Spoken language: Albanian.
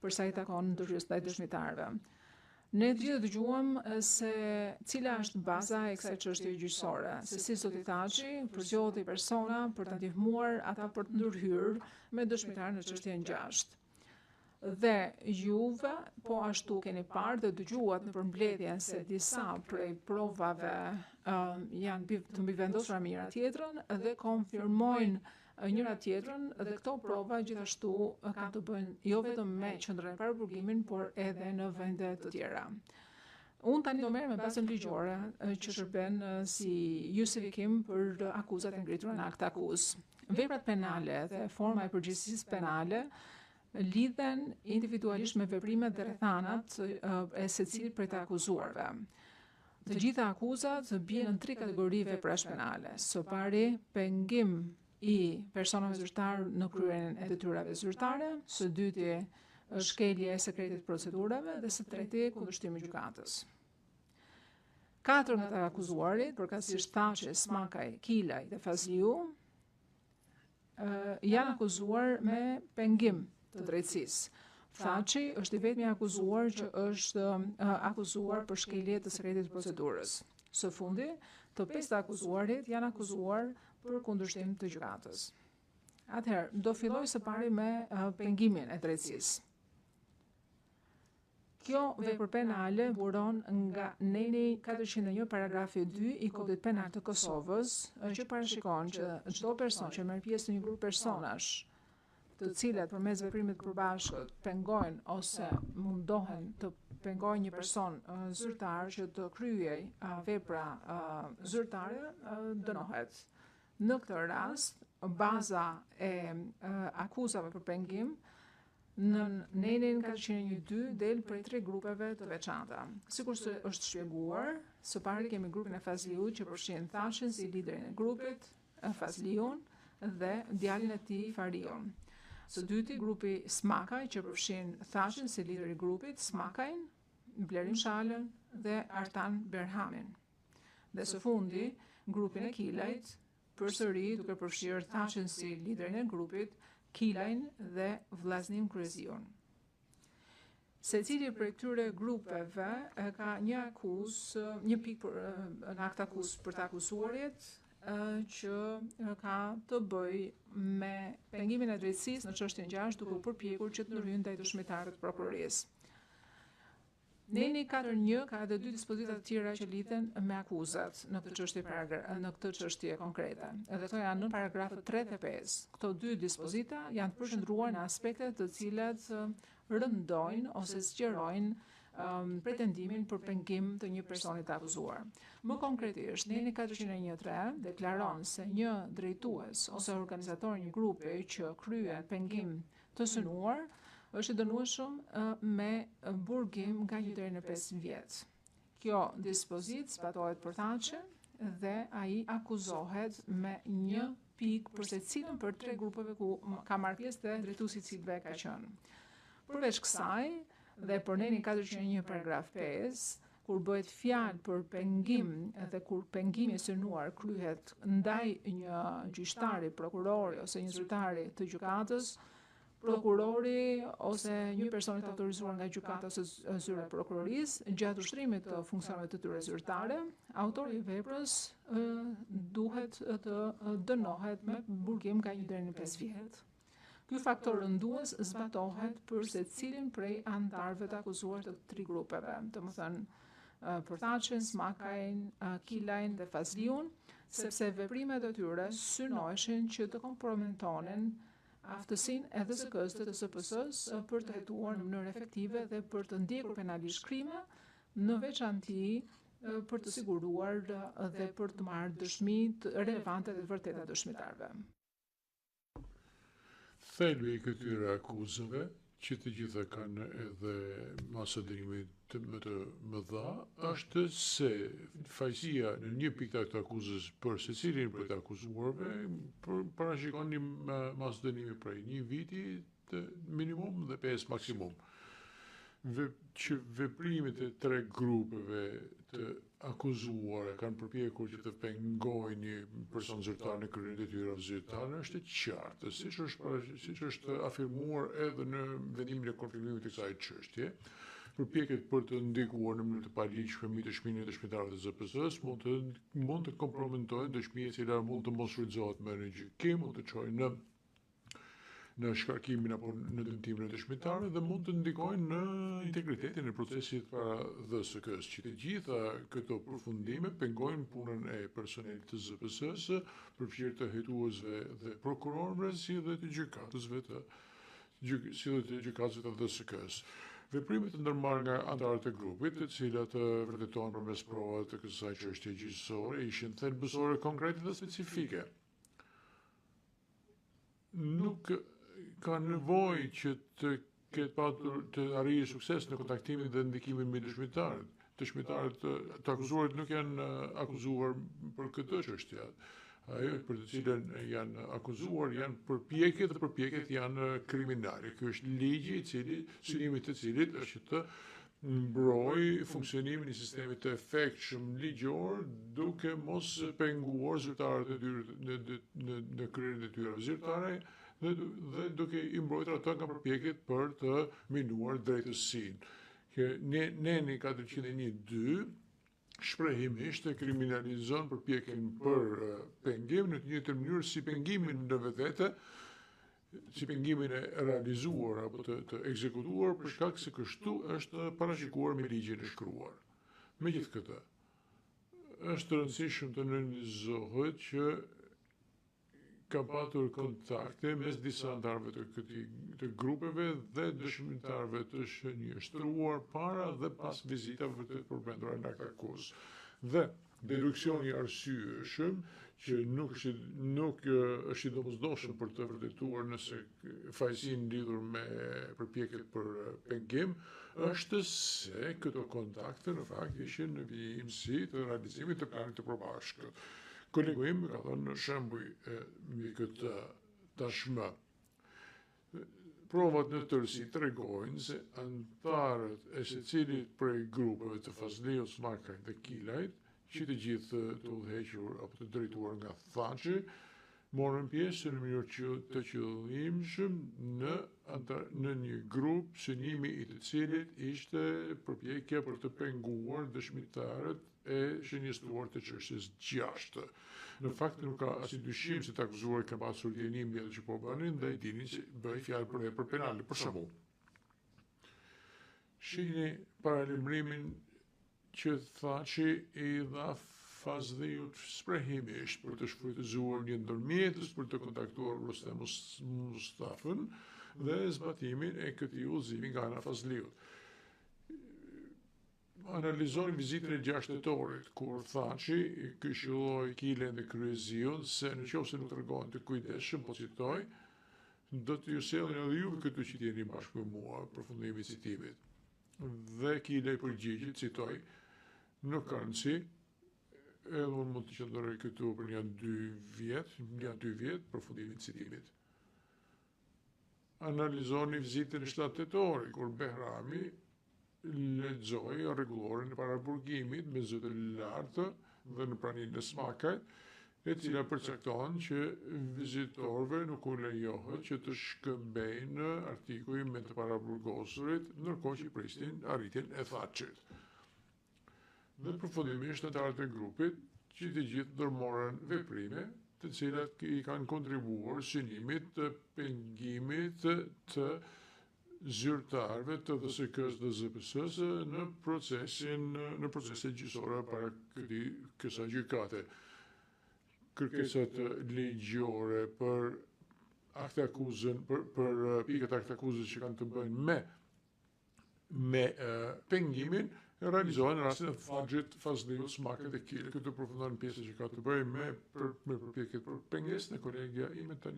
për sa i takon ndërhyrjes ndaj dëshmitarëve. Ne të gjithë dëgjuam se cila është baza e kësaj çështje gjyqësore, se si zoti Thaçi përzgjodhi persona për ta ndihmuar ata për të ndërhyrë me dëshmitar në çështjen 6. Dhe juve po ashtu keni parë dhe dëgjuat në përmbledhjen se disa prej provave janë të mbivendosura me njëra tjetrën dhe konfirmojnë njëra tjetrën dhe këto prova gjithashtu kanë të bëjnë jo vetëm me qendrën e paraburgimin, por edhe në vende të tjera. Unë tani do merrem me bazën ligjore që shërben si justifikim për akuzat e ngritura në akt akuz. Veprat penale dhe forma e përgjegjësisë penale lidhen individualisht me veprimet dhe rrethanat e secilit prej të akuzuarve. Të gjitha akuzat bien në 3 kategori veprash penale. Së pari, pengim i personave zyrtar në kryerjen e detyrave zyrtare, së dyti, shkelje e sekretit procedurave dhe së treti, kundërshtimi i gjykatës. 4 nga të akuzuarit, përkatësisht Thaçi, Smakaj, Kilaj dhe Fazliu, janë akuzuar me pengim të drejtësisë. Thaçi është i vetmi akuzuar që është akuzuar për shkelje të sekretit të procedurës. Së fundi, të 5 akuzuarit janë akuzuar për kundërshtim të gjykatës. Atëherë, do filloj së pari me pengimin e drejtësisë. Kjo vepër penale buron nga neni 401 paragrafi 2 i Kodit Penal të Kosovës, që parashikon që çdo person që merr pjesë në një grup personash, të cilat përmes veprimit të përbashkët pengojnë ose mundohen të pengojnë një person zyrtar që të kryej vepra zyrtare, dënohet. Në këtë rast, baza e akuzave për pengim në nenin 401-2 del prej 3 grupeve të veçanta. Sikur se është shpjeguar, së pari kemi grupin e Fazliut që përfshin Thaçin si liderin e grupit, Fazliun dhe djalin e tij Fariun. Së dyti, grupi Smakaj që përfshin Thaçin si lider i grupit, Smakajn, Blerim Shalën dhe Artan Berhamin. Dhe së fundi, grupin e Kilajt, përsëri duke përfshirë Thaçin si liderin e grupit, Kilajn dhe vllaznin Kryeziun. Secili prej këtyre grupeve ka një pikë në akt akuz për të akuzuarit, që ka të bëj me pengimin e drejtësisë në çështjen 6 duke u përpjekur që të ndërhyjë ndaj dëshmitarëve të prokurorisë. Neni 4.1 ka edhe 2 dispozita të tjera që lidhen me akuzat në këtë çështje konkrete. Edhe këto janë në paragrafët 3 dhe 5. Këto 2 dispozita janë të përqendruar në aspekte të cilat rëndojnë ose zgjerojnë pretendimin për pengim të një personi të akuzuar. Më konkretisht, neni 401.3 deklaron se një drejtues ose organizator një grupi që kryen pengim të synuar është i dënueshëm me burgim nga 1 deri në 5 vjet. Kjo dispozitë zbatohet për Thaçin dhe ai akuzohet me 1 pikë për secilin për 3 grupeve ku ka marrë pjesë dhe drejtuesi i cilëve ka qenë. Përveç kësaj, dhe për nenin 401 paragraf 5, kur bëhet fjalë për pengim dhe kur pengimi i synuar kryhet ndaj një gjyqtari, prokurori ose një zyrtari të gjykatës, prokurori ose një person i autorizuar nga gjykata ose zyra e prokurorisë, gjatë ushtrimit të funksioneve të tyre zyrtare, autori i veprës duhet të dënohet me burgim nga 1 deri në 5 vjet. Ky faktor rëndues zbatohet për secilin prej anëtarëve të akuzuar të 3 grupeve, domethënë për Thaçin, Smakajn, Kilajn dhe Fazliun, sepse veprimet e tyre synoheshin që të komprometonin aftësinë e DSK-s dhe të SPS-s për të hetuar në mënyrë efektive dhe për të ndjekur penalisht krime, në veçanti për të siguruar dhe për të marrë dëshmi relevante dhe të vërteta dëshmitarëve. Thelbi i këtyre akuzave, që të gjitha kanë edhe masa dënimi më të mëdha, është se fajësia në një pikë të akuzës për secilin për të akuzuarve parashikon një masë dënimi prej 1 viti të minimum dhe 5 maksimum. Që veprimet e 3 grupeve të akuzuar kanë përpjekur që të pengojnë një person zyrtar në kryen e detyrave zyrtare është e qartë, siç është afirmuar edhe në vendimin e konfirmimit të kësaj çështje. Përpjekjet për të ndikuar në mënyrë të paligjshme mbi dëshminë e dëshmitarëve të ZPS-s mund të kompromitojnë dëshmi e cila mund të mos shfrytëzohet më në gjykim, mund të çojë në shkarkimin apo në dëmtimin e dëshmitarëve dhe mund të ndikojnë në integritetin e procesit para DSK-s. Që të gjitha këto përfundime pengojnë punën e personelit të ZPS-s, përfshirë të hetuesve dhe prokurorëve, si dhe të gjykatësve të DSK-s. Veprimet të ndërmarrë nga anëtarët e grupit, të cilat vërtetohen përmes provave të kësaj çështje gjyqësore, ishin thelbësore, konkrete dhe specifike. Nuk ka nevojë që të arrijë sukses në kontaktimin dhe ndikimin me dëshmitarët. Dëshmitarët të akuzuarit nuk janë akuzuar për këtë çështje. Ajo për të cilën janë akuzuar janë përpjekjet dhe përpjekjet janë kriminale. Ky është ligji synimi të cilit është të mbrojë funksionimin e sistemit të efektshëm ligjor duke mos penguar zyrtarët në kryen e detyrave zyrtare dhe duke i mbrojtur ata nga përpjekjet për të minuar drejtësinë. Neni 401-2 shprehimisht e kriminalizon përpjekjen për pengim në të njëjtën mënyrë si pengimin në vetvete, si pengimin e realizuar apo të ekzekutuar për shkak se kështu është parashikuar me ligjin e shkruar. Megjithatë, është rëndësishëm të analizohet që ka patur kontakte mes disa anëtarëve të grupeve dhe dëshmitarëve të shënjestruar para dhe pas vizitave të përmendura në akt akuzë. Dhe deduksioni arsyeshëm që nuk është i domosdoshëm për të vërtetuar nëse fajësinë lidhur me përpjekjet për pengim është se këto kontakte në fakt ishin në vijimësi të realizimit të planit të përbashkët. Kolegu im ka thënë në shembuj mbi këtë tashmë. Provat në tërësi tregojnë se anëtarët e secilit prej grupeve të Fazliut, Smakajt dhe Kilajt, që të gjithë të udhëhequr apo të drejtuar nga Thaçi, morën pjesë në mënyrë të qëllimshëm në një grup synimi i të cilit ishte përpjekja për të penguar dëshmitarët e shënjestruar të çështjes 6. Në fakt nuk ka asnjë dyshim se të akuzuarit kanë pasur djenim mbi ato që po bënin dhe i dinin se bëj fjalë për vepër penale për shembull. Shihni paralajmërimin që Thaçi i dha Fazliut shprehimisht për të shfrytëzuar një ndërmjetës për të kontaktuar Rustem Mustafën dhe zbatimin e këtij udhëzimi nga ana Fazliut. Analizoni vizitën e 6 tetorit, kur Thaçi i këshilloi Kilen dhe Kryeziun se nëse nuk tregohen të kujdesshëm, po citoj, do të ju sjellin edhe juve këtu që jeni bashkë me mua, përfundimi i citimit. Dhe Kile i përgjigji, citoj, nuk ka rëndësi, edhe unë mund të qëndroj këtu për një 2 vjet, përfundimi i citimit. Analizoni vizitën e 7 tetorit, kur Behrami lexoi rregulloren e paraburgimit me zë të lartë dhe në praninë e Smakajt, e cila përcakton që vizitorëve nuk u lejohet që të shkëmbejnë artikuj me të paraburgosurit, ndërkohë që prisnin arritjen e Thaçit. Dhe përfundimisht anëtarët e grupit, që të gjithë ndërmorën veprime, të cilat i kanë kontribuar synimit të pengimit të zyrtarëve të DSK-s dhe ZPS-s në proceset gjyqësore para kësaj gjykate. Kërkesat ligjore për akte akuzën, për pikët akte akuzës që kanë të bëjnë me pengimin, realizohen në rastin e Thaçit, Fazliut, Smakajt dhe Kilit. Këtu përfundon pjesë që ka të bëjë me përpjekjet për pengesën e kolegja ime tani.